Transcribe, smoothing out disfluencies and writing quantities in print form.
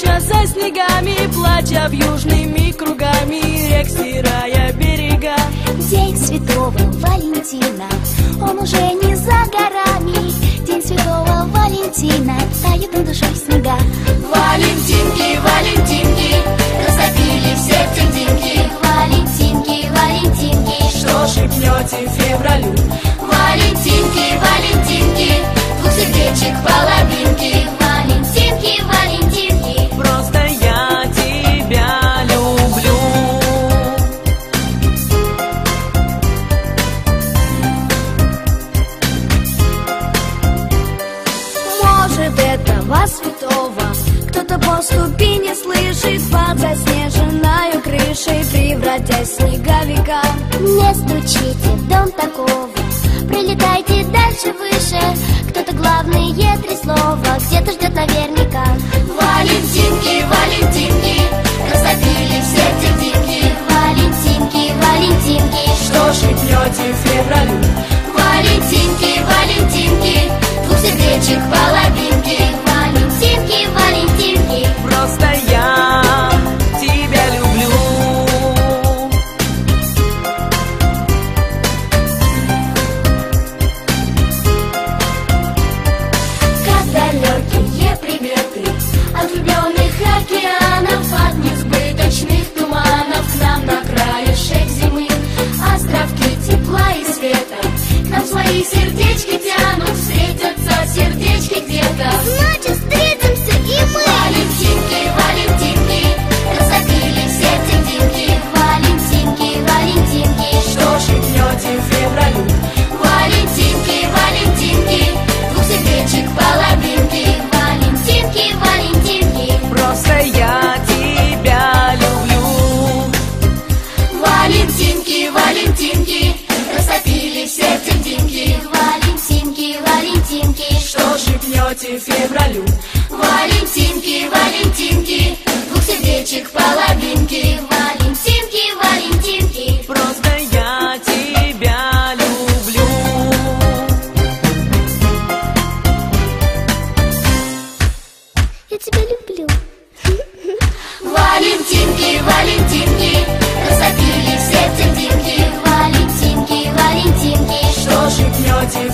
пряча за снегами, плача в южными кругами рек, стирая берега. День Святого Валентина, он уже не за горами. День Святого Валентина, тают над душой снега. Валентинки, Валентинки, растопили все тендинки. Валентинки, Валентинки, что шепнете февралю? Валентинки, Валентинки, двух сердечек половинки. Валентинки, Валентинки, просто я тебя люблю. может, этого святого кто-то по ступени слышит под заснеженной крышей, превратясь в снеговика. Не стучите в дом такого, прилетайте дальше, выше. Кто-то главные три слова где-то ждет наверняка. Валентинки, Валентинки, растопили все тендинки. Валентинки, Валентинки, что шепнете февралю? Валентинки, Валентинки, двух сердечек половинки. Валентинки, Валентинки, просто я тебя люблю. Как далекие приметы от влюбленных океанов, от несбыточных туманов к нам на краешек зимы. Островки тепла и света к нам свои сердечки тянут. Встретятся сердечки где-то, значит встретимся и мы. Валентинки, Валентинки, растопили все тендинки. Валентинки, Валентинки, что шепнете февралю? Валентинки, Валентинки, двух сердечек половинки. Валентинки, Валентинки, просто я тебя люблю. Валентинки, Валентинки, растопили все тендинки. Валентинки, Валентинки, что шепнете февралю? Валентинки, Валентинки, двух сердечек половинки. Валентинки, Валентинки, просто я тебя люблю. я тебя люблю. Валентинки, Валентинки, растопили все тендинки. Валентинки, Валентинки, что шепнете